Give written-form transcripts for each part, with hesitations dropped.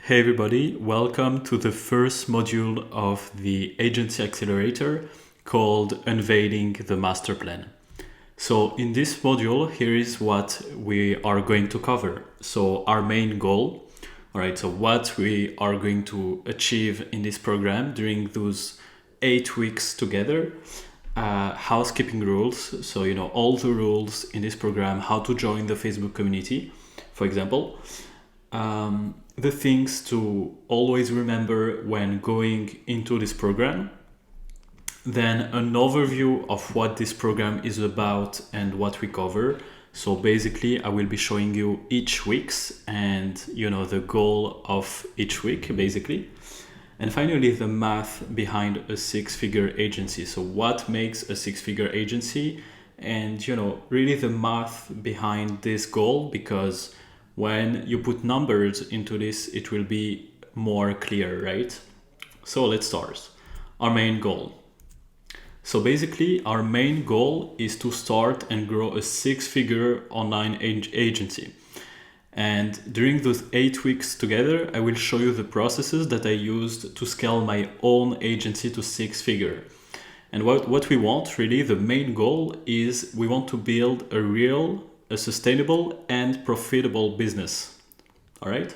Hey everybody, welcome to the first module of the Agency Accelerator called Unveiling the Master Plan. So in this module, here is what we are going to cover. So our main goal, all right, so what we are going to achieve in this program during those 8 weeks together, housekeeping rules, so all the rules in this program, how to join the Facebook community, for example. The things to always remember when going into this program, then an overview of what this program is about and what we cover. So basically I will be showing you each week's and the goal of each week basically. And finally the math behind a six-figure agency. So what makes a six-figure agency and really the math behind this goal, because when you put numbers into this, it will be more clear, right? So let's start. Our main goal. So basically, our main goal is to start and grow a six-figure online agency. And during those 8 weeks together, I will show you the processes that I used to scale my own agency to six-figure. And what we want, really, the main goal is we want to build a sustainable and profitable business. All right.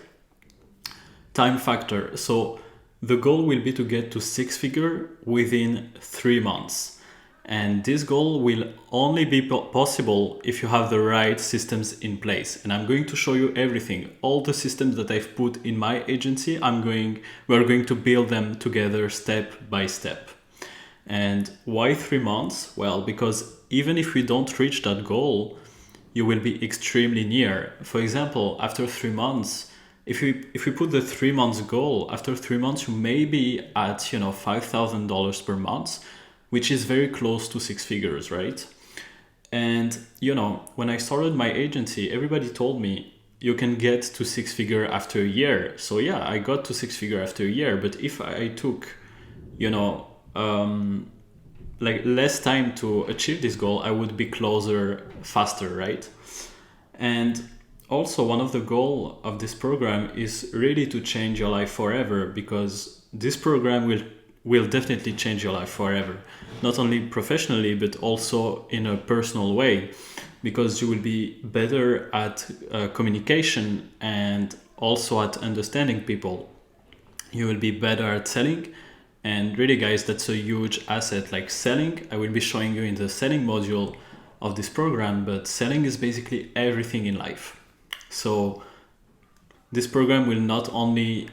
Time factor. So the goal will be to get to six-figure within 3 months. And this goal will only be possible if you have the right systems in place. And I'm going to show you everything. All the systems that I've put in my agency, we're going to build them together step by step. And why 3 months? Well, because even if we don't reach that goal, you will be extremely near. For example, after 3 months, if we put the 3 months goal, after 3 months, you may be at, $5,000 per month, which is very close to six figures, right? And, when I started my agency, everybody told me you can get to six figure after a year. So yeah, I got to six figure after a year, but if I took, less time to achieve this goal, I would be closer faster, right? And also one of the goals of this program is really to change your life forever, because this program will definitely change your life forever, not only professionally but also in a personal way, because you will be better at communication and also at understanding people. You will be better at selling. And really, guys, that's a huge asset. Like selling, I will be showing you in the selling module of this program, but selling is basically everything in life. So this program will not only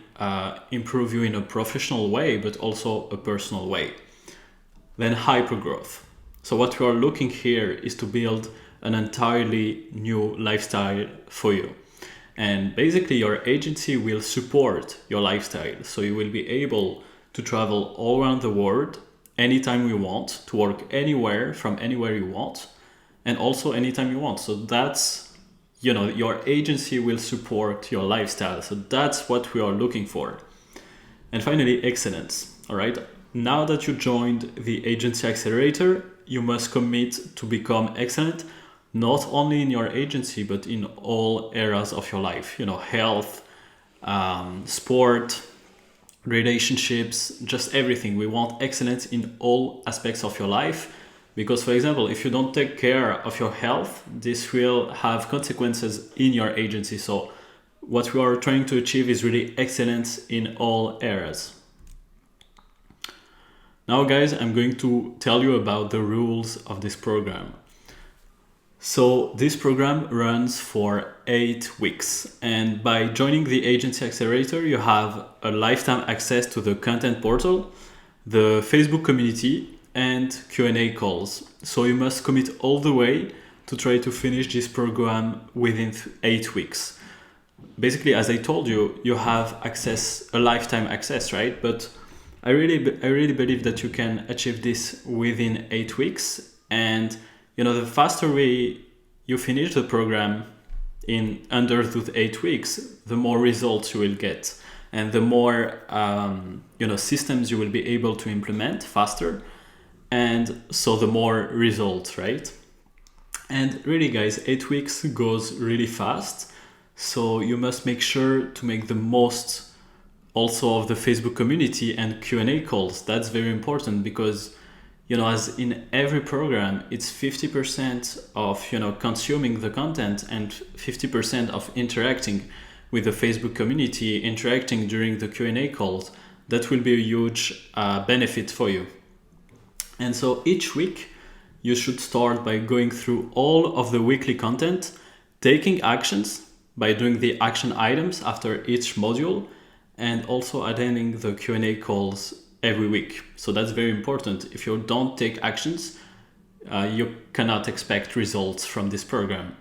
improve you in a professional way, but also a personal way. Then hypergrowth. So what we are looking here is to build an entirely new lifestyle for you. And basically your agency will support your lifestyle. So you will be able to travel all around the world anytime you want, to work anywhere from anywhere you want, and also anytime you want. So that's, your agency will support your lifestyle. So that's what we are looking for. And finally, excellence. All right. Now that you joined the Agency Accelerator, you must commit to become excellent, not only in your agency, but in all areas of your life, health, sport, relationships, just everything. We want excellence in all aspects of your life, because, for example, if you don't take care of your health, this will have consequences in your agency. So what we are trying to achieve is really excellence in all areas. Now, guys, I'm going to tell you about the rules of this program. So this program runs for 8 weeks, and by joining the Agency Accelerator, you have a lifetime access to the content portal, the Facebook community, and Q&A calls. So you must commit all the way to try to finish this program within 8 weeks. Basically, as I told you, you have a lifetime access, right? But I really believe that you can achieve this within 8 weeks. And the faster way you finish the program in under those 8 weeks, the more results you will get, and the more systems you will be able to implement faster, and so the more results, right? And really, guys, 8 weeks goes really fast, so you must make sure to make the most also of the Facebook community and Q&A calls. That's very important because, as in every program, it's 50% of, consuming the content and 50% of interacting with the Facebook community, interacting during the Q&A calls. That will be a huge benefit for you. And so each week, you should start by going through all of the weekly content, taking actions by doing the action items after each module, and also attending the Q&A calls every week. So that's very important. If you don't take actions, you cannot expect results from this program.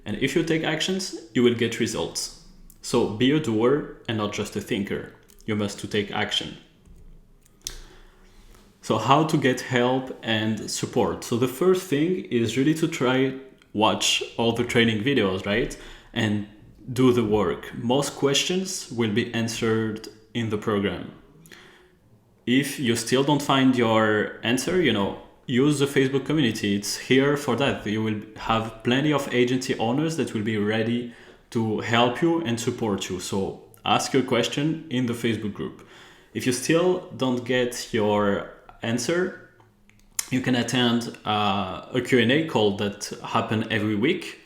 And if you take actions, you will get results. So be a doer and not just a thinker. You must to take action. So how to get help and support? So the first thing is really to watch all the training videos, right? And do the work. Most questions will be answered in the program. If you still don't find your answer, use the Facebook community. It's here for that. You will have plenty of agency owners that will be ready to help you and support you. So ask your question in the Facebook group. If you still don't get your answer, you can attend a Q&A call that happen every week.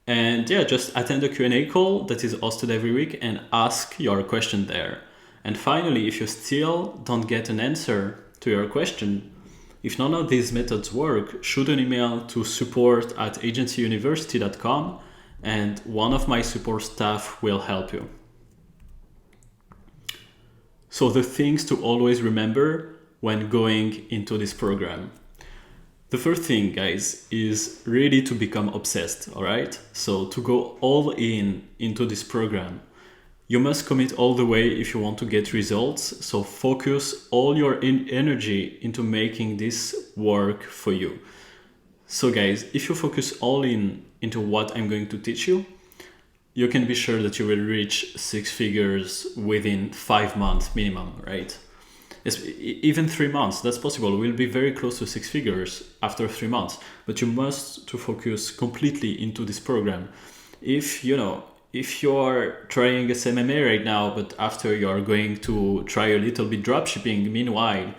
And just attend a Q&A call that is hosted every week and ask your question there. And finally, if you still don't get an answer to your question, if none of these methods work, shoot an email to support@agencyuniversity.com and one of my support staff will help you. So the things to always remember when going into this program. The first thing, guys, is really to become obsessed, all right? So to go all in into this program, you must commit all the way if you want to get results. So focus all your energy into making this work for you. So guys, if you focus all in into what I'm going to teach you, you can be sure that you will reach 6 figures within 5 months minimum, right? Even 3 months, that's possible. We'll be very close to 6 figures after 3 months, but you must to focus completely into this program. If you're trying SMMA right now, but after you're going to try a little bit dropshipping, meanwhile,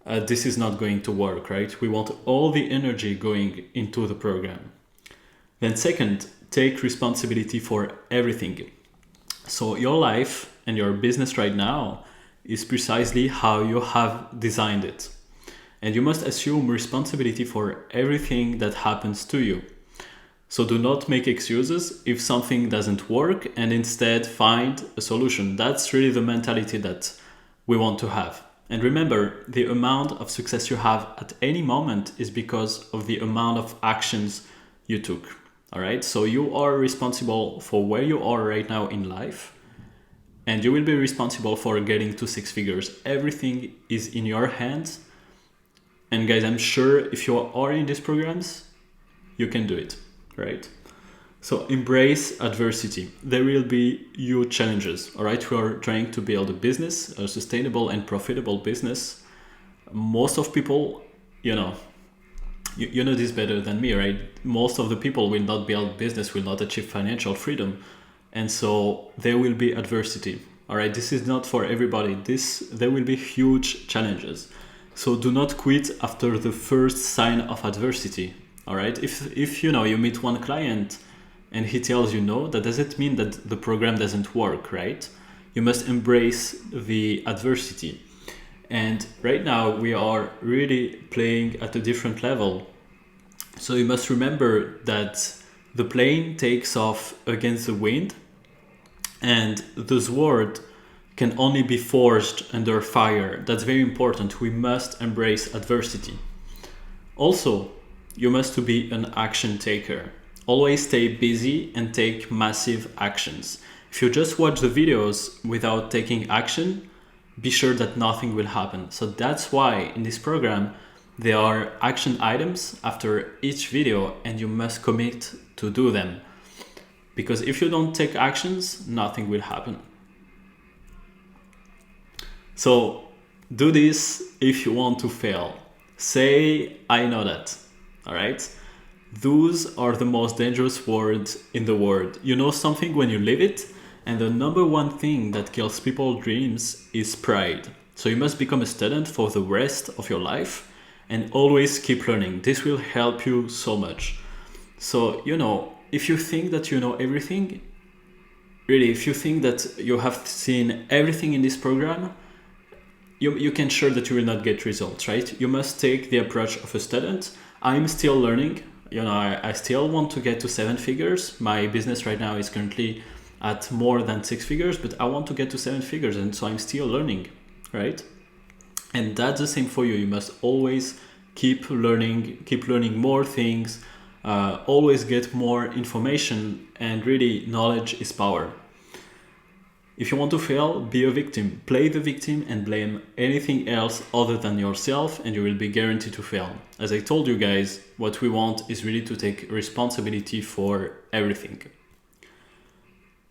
this is not going to work, right? We want all the energy going into the program. Then second, take responsibility for everything. So your life and your business right now is precisely how you have designed it. And you must assume responsibility for everything that happens to you. So do not make excuses if something doesn't work and instead find a solution. That's really the mentality that we want to have. And remember, the amount of success you have at any moment is because of the amount of actions you took. All right, so you are responsible for where you are right now in life. And you will be responsible for getting to 6 figures. Everything is in your hands. And guys, I'm sure if you are in these programs, you can do it, right? So embrace adversity. There will be huge challenges, all right? We are trying to build a business, a sustainable and profitable business. Most of people, you know this better than me, right? Most of the people will not build business, will not achieve financial freedom. And so there will be adversity. All right, this is not for everybody. There will be huge challenges. So do not quit after the first sign of adversity. All right, if you meet one client and he tells you no, that doesn't mean that the program doesn't work, right? You must embrace the adversity. And right now we are really playing at a different level. So you must remember that the plane takes off against the wind, and the sword can only be forged under fire. That's very important. We must embrace adversity. Also, you must be an action taker. Always stay busy and take massive actions. If you just watch the videos without taking action, be sure that nothing will happen. So that's why in this program, there are action items after each video and you must commit to do them. Because if you don't take actions, nothing will happen. So do this if you want to fail. Say, I know that, all right? Those are the most dangerous words in the world. You know something when you live it, And the number one thing that kills people's dreams is pride. So you must become a student for the rest of your life and always keep learning. This will help you so much. So, if you think that you know everything, really, if you think that you have seen everything in this program, you can sure that you will not get results, right? You must take the approach of a student. I'm still learning. I still want to get to 7 figures. My business right now is currently at more than 6 figures, but I want to get to 7 figures, and so I'm still learning, right? And that's the same for you. You must always keep learning more things, always get more information, and really knowledge is power. If you want to fail, be a victim. Play the victim and blame anything else other than yourself, and you will be guaranteed to fail. As I told you guys, what we want is really to take responsibility for everything.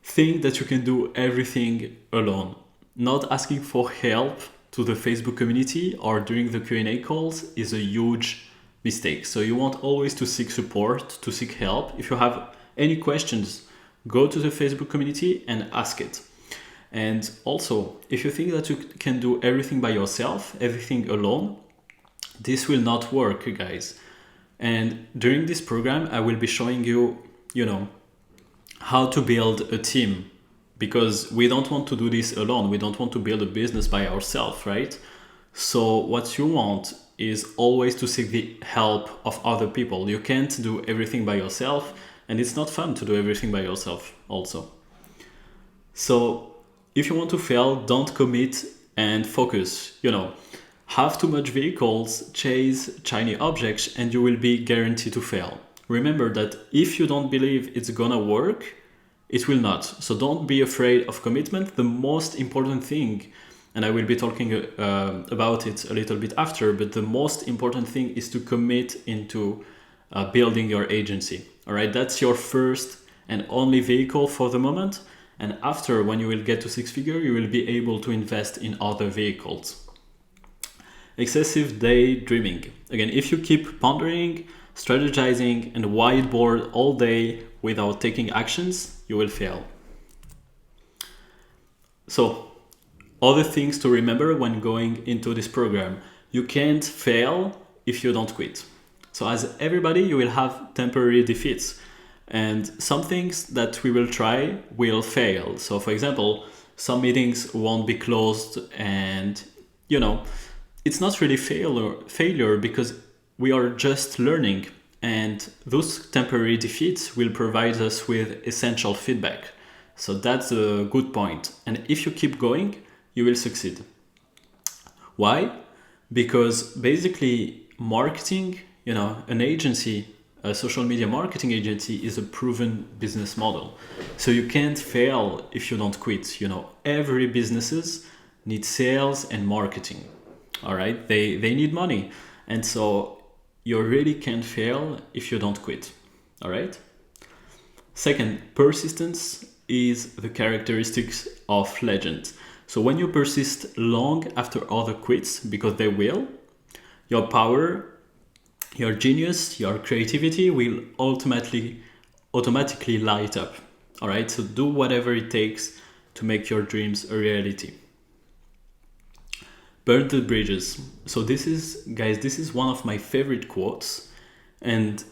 Think that you can do everything alone. Not asking for help to the Facebook community or during the Q&A calls is a huge mistake. So you want always to seek support, to seek help. If you have any questions, go to the Facebook community and ask it. And also, if you think that you can do everything by yourself, everything alone, this will not work, guys. And during this program, I will be showing you, how to build a team, because we don't want to do this alone. We don't want to build a business by ourselves, right? So what you want is always to seek the help of other people. You can't do everything by yourself, and it's not fun to do everything by yourself also. So if you want to fail, don't commit and focus. Have too much vehicles, chase shiny objects, and you will be guaranteed to fail. Remember that if you don't believe it's gonna work, it will not. So don't be afraid of commitment. The most important thing, and I will be talking about it a little bit after, but the most important thing is to commit into building your agency. All right, that's your first and only vehicle for the moment. And after, when you will get to 6 figure, you will be able to invest in other vehicles. Excessive daydreaming. Again, if you keep pondering, strategizing, and whiteboard all day without taking actions, you will fail. So, other things to remember when going into this program. You can't fail if you don't quit. So as everybody, you will have temporary defeats. And some things that we will try will fail. So for example, some meetings won't be closed, and it's not really failure because we are just learning, and those temporary defeats will provide us with essential feedback. So that's a good point. And if you keep going, you will succeed. Why? Because basically marketing, an agency, a social media marketing agency, is a proven business model. So you can't fail if you don't quit. Every businesses need sales and marketing. All right, they need money. And so you really can't fail if you don't quit. All right. Second, persistence is the characteristics of legend. So when you persist long after other quits, because they will, your power, your genius, your creativity will automatically light up. All right, so do whatever it takes to make your dreams a reality. Burn the bridges. So this is one of my favorite quotes, and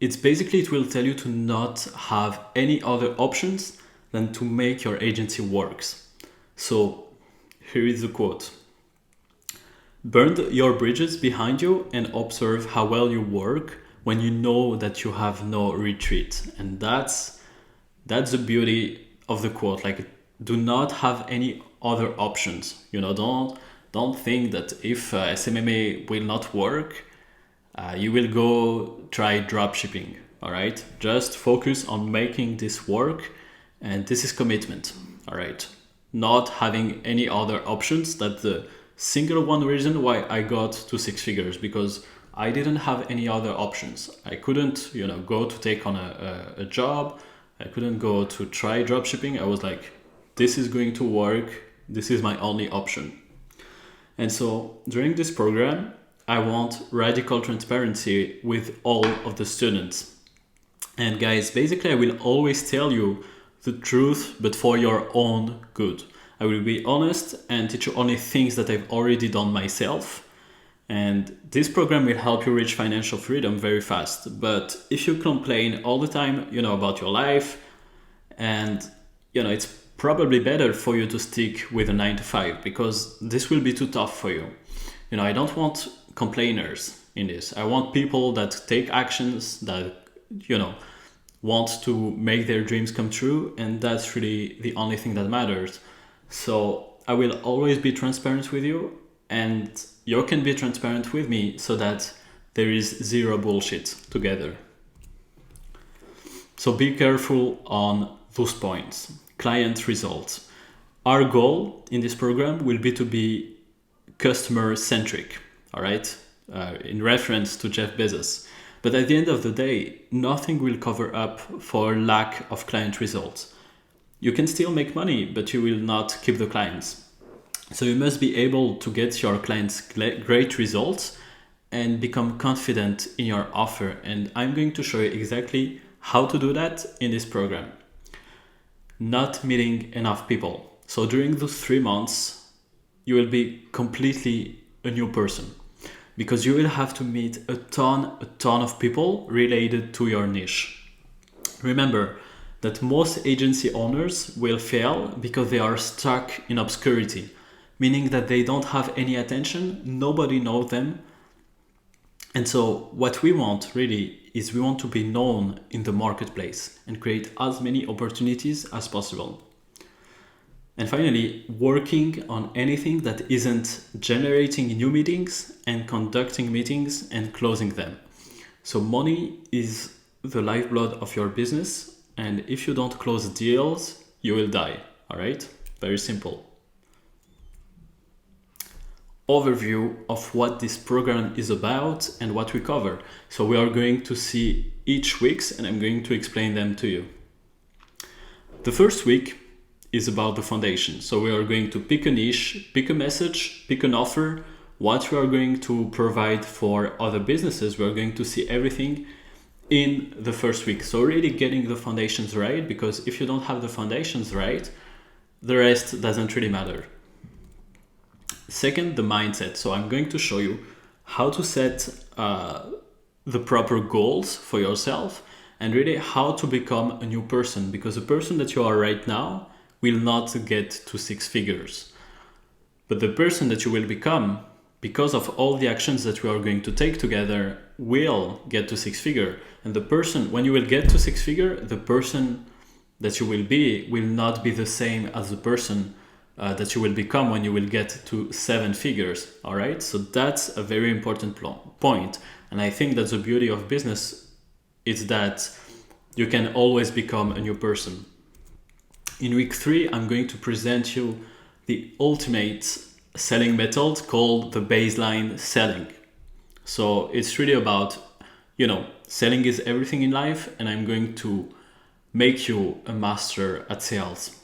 it will tell you to not have any other options than to make your agency works. So here is the quote. Burn your bridges behind you and observe how well you work when you know that you have no retreat. And that's the beauty of the quote. Like, do not have any other options. Don't think that if SMMA will not work, you will go try dropshipping. All right, just focus on making this work, and this is commitment. All right, not having any other options. That's the single one reason why I got to 6 figures, because I didn't have any other options. I couldn't, go to take on a job. I couldn't go to try dropshipping. I was like, this is going to work. This is my only option. And so during this program, I want radical transparency with all of the students. And guys, basically I will always tell you the truth, but for your own good. I will be honest and teach you only things that I've already done myself. And this program will help you reach financial freedom very fast. But if you complain all the time, about your life, and it's probably better for you to stick with a 9 to 5, because this will be too tough for you. I don't want complainers in this. I want people that take actions, that want to make their dreams come true, and that's really the only thing that matters. So I will always be transparent with you, and you can be transparent with me, so that there is zero bullshit together. So be careful on those points. Client results. Our goal in this program will be to be customer centric, all right? In reference to Jeff Bezos. But at the end of the day, nothing will cover up for lack of client results. You can still make money, but you will not keep the clients. So you must be able to get your clients great results and become confident in your offer. And I'm going to show you exactly how to do that in this program. Not meeting enough people. So during those 3 months, you will be completely a new person, because you will have to meet a ton of people related to your niche. Remember that most agency owners will fail because they are stuck in obscurity, meaning that they don't have any attention, nobody knows them. And so what we want really is we want to be known in the marketplace and create as many opportunities as possible. And finally, working on anything that isn't generating new meetings and conducting meetings and closing them. So money is the lifeblood of your business, and if you don't close deals, you will die, all right? Very simple. Overview of what this program is about and what we cover. So we are going to see each weeks, and I'm going to explain them to you. The first week is about the foundation. So we are going to pick a niche, pick a message, pick an offer, what we are going to provide for other businesses. We are going to see everything in the first week. So really getting the foundations right, because if you don't have the foundations right, the rest doesn't really matter. Second, the mindset. So I'm going to show you how to set the proper goals for yourself, and really how to become a new person, because the person that you are right now will not get to 6 figures. But the person that you will become, because of all the actions that we are going to take together, will get to 6 figure. And the person, when you will get to 6 figure, the person that you will not be the same as the person that you will become when you will get to 7 figures. All right. So that's a very important point. And I think that's the beauty of business, is that you can always become a new person. In week 3, I'm going to present you the ultimate selling method called the baseline selling. So it's really about, selling is everything in life, and I'm going to make you a master at sales.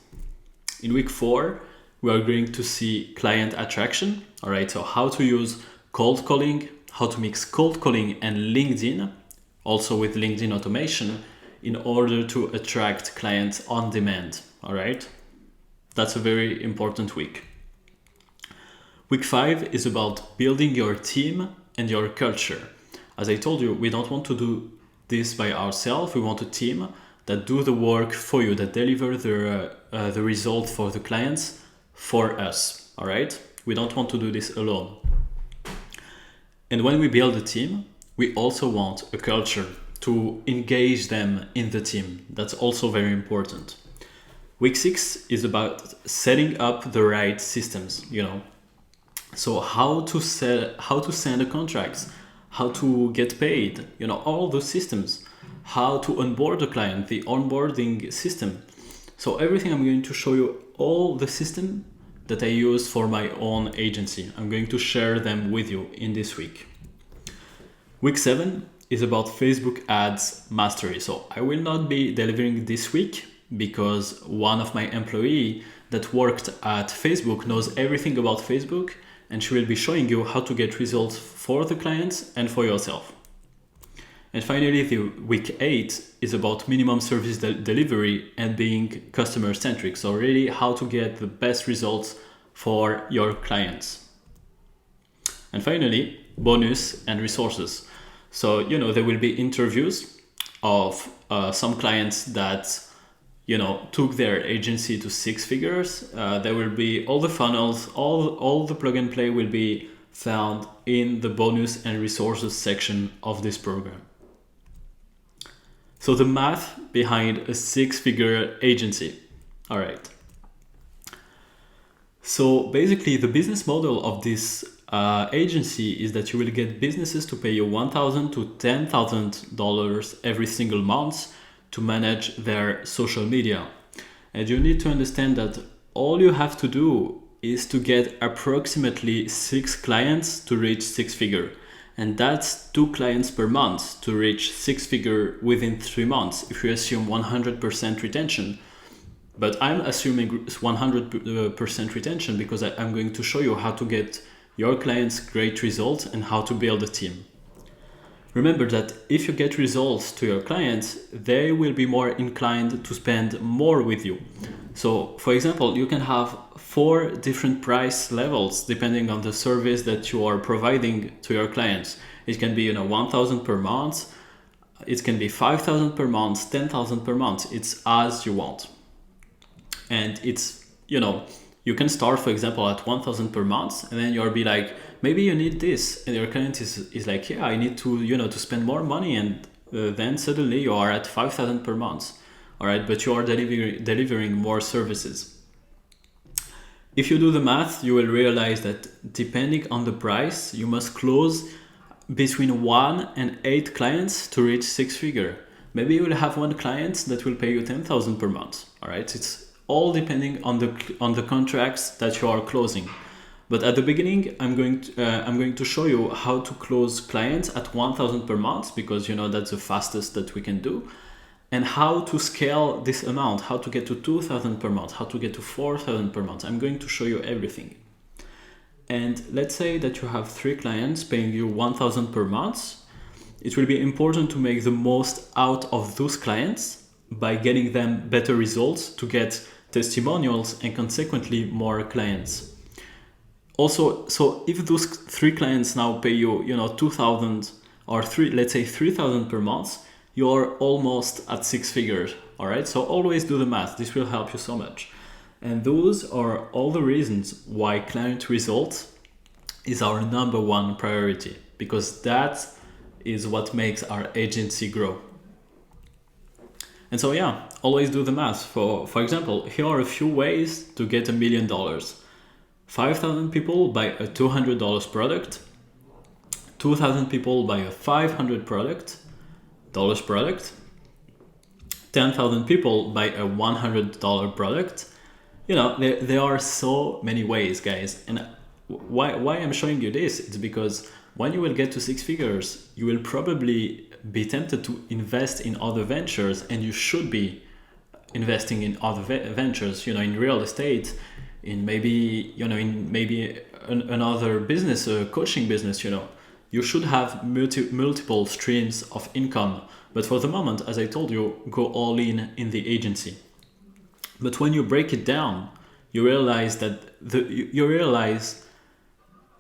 In week 4, we are going to see client attraction. All right, so how to use cold calling, how to mix cold calling and LinkedIn, also with LinkedIn automation, in order to attract clients on demand. All right, that's a very important week. Week 5 is about building your team and your culture. As I told you, we don't want to do this by ourselves. We want a team that do the work for you, that deliver the result for the clients for us. All right, we don't want to do this alone. And when we build a team, we also want a culture to engage them in the team. That's also very important. Week 6 is about setting up the right systems, So how to send a contract, how to get paid, all those systems, how to onboard a client, the onboarding system. So everything, I'm going to show you all the system that I use for my own agency. I'm going to share them with you in this week. Week 7 is about Facebook ads mastery. So I will not be delivering this week because one of my employees that worked at Facebook knows everything about Facebook, and she will be showing you how to get results for the clients and for yourself. And finally, the week 8 is about minimum service delivery and being customer centric. So really how to get the best results for your clients. And finally, bonus and resources. So, there will be interviews of some clients that, took their agency to 6 figures. There will be all the funnels, all the plug and play will be found in the bonus and resources section of this program. So the math behind a 6-figure agency. All right. So basically the business model of this agency is that you will get businesses to pay you $1,000 to $10,000 every single month to manage their social media. And you need to understand that all you have to do is to get approximately 6 clients to reach 6-figure. And that's 2 clients per month to reach 6-figure within 3 months, if you assume 100% retention. But I'm assuming 100% retention because I'm going to show you how to get your clients great results and how to build a team. Remember that if you get results to your clients, they will be more inclined to spend more with you. So, for example, you can have 4 different price levels depending on the service that you are providing to your clients. It can be, 1,000 per month. It can be 5,000 per month, 10,000 per month. It's as you want. And it's, you can start, for example, at 1,000 per month, and then you'll be like, maybe you need this. And your client is like, yeah, I need to, to spend more money. And then suddenly you are at 5,000 per month. All right, but you are delivering more services. If you do the math, you will realize that depending on the price, you must close between 1 and 8 clients to reach 6-figure. Maybe you will have 1 client that will pay you 10,000 per month. All right, it's all depending on the contracts that you are closing. But at the beginning, I'm going to show you how to close clients at 1,000 per month because that's the fastest that we can do. And how to scale this amount, how to get to 2,000 per month, how to get to 4,000 per month. I'm going to show you everything. And let's say that you have 3 clients paying you 1,000 per month. It will be important to make the most out of those clients by getting them better results to get testimonials and consequently more clients. Also, so if those 3 clients now pay you, 2,000 or 3,000 per month, you're almost at 6 figures. All right. So always do the math. This will help you so much. And those are all the reasons why client results is our number 1 priority, because that is what makes our agency grow. And so, yeah, always do the math. For example, here are a few ways to get $1 million. 5,000 people buy a $200 product. 2,000 people buy a $500 product. 10,000 people buy a $100 product. There are so many ways, guys. And why I'm showing you this, it's because when you will get to 6 figures, you will probably be tempted to invest in other ventures, and you should be investing in other ventures, in real estate, in maybe another business, a coaching business, You should have multiple streams of income. But for the moment, as I told you, go all in the agency. But when you break it down, you realize that you realize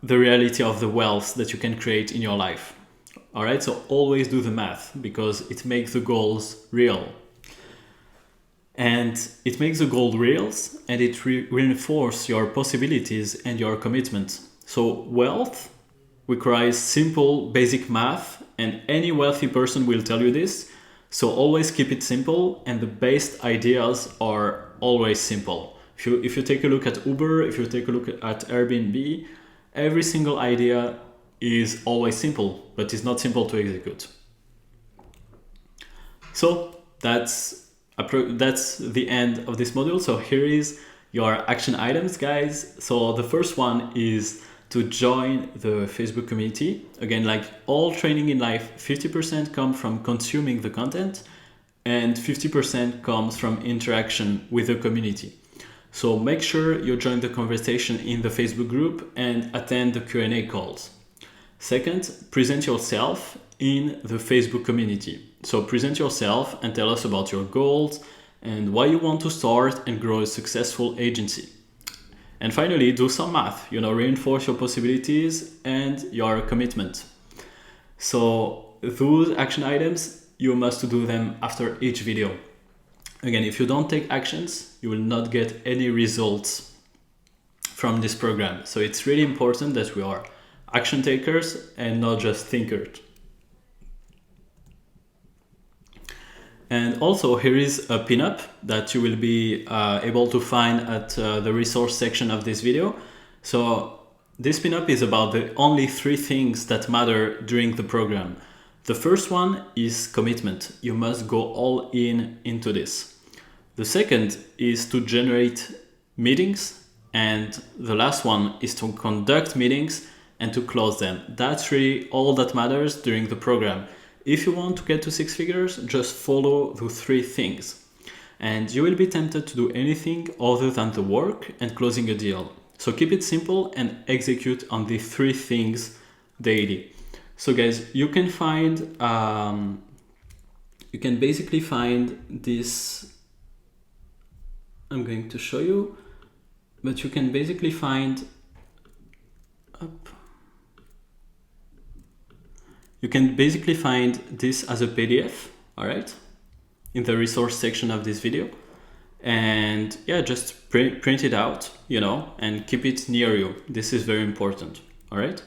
the reality of the wealth that you can create in your life. All right, so always do the math because it makes the goals real. And it makes the goal real, and it reinforces your possibilities and your commitment. So wealth requires simple, basic math, and any wealthy person will tell you this. So always keep it simple, and the best ideas are always simple. If you take a look at Uber, if you take a look at Airbnb, every single idea is always simple, but it's not simple to execute. So that's the end of this module. So here is your action items, guys. So the first one is to join the Facebook community. Again, like all training in life, 50% come from consuming the content and 50% comes from interaction with the community. So make sure you join the conversation in the Facebook group and attend the Q&A calls. Second, present yourself in the Facebook community. So present yourself and tell us about your goals and why you want to start and grow a successful agency. And finally, do some math, reinforce your possibilities and your commitment. So those action items, you must do them after each video. Again, if you don't take actions, you will not get any results from this program. So it's really important that we are action takers and not just thinkers. And also here is a pinup that you will be able to find at the resource section of this video. So this pinup is about the only 3 things that matter during the program. The first one is commitment. You must go all in into this. The second is to generate meetings. And the last one is to conduct meetings and to close them. That's really all that matters during the program. If you want to get to 6 figures, just follow the 3 things. And you will be tempted to do anything other than the work and closing a deal. So keep it simple and execute on the 3 things daily. So guys, you can basically find this. I'm going to show you, but you can basically find this as a PDF, all right, in the resource section of this video. And yeah, just print it out, and keep it near you. This is very important, all right?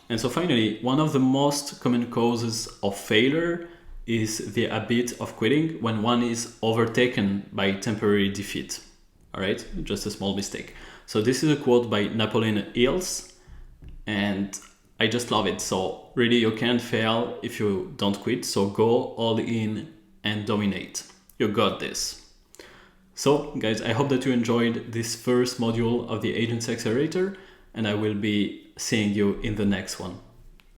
And so finally, one of the most common causes of failure is the habit of quitting when one is overtaken by temporary defeat, all right? Just a small mistake. So this is a quote by Napoleon Hills, and I just love it. So really, you can't fail if you don't quit. So go all in and dominate. You got this. So guys, I hope that you enjoyed this first module of the Agency Accelerator, and I will be seeing you in the next one.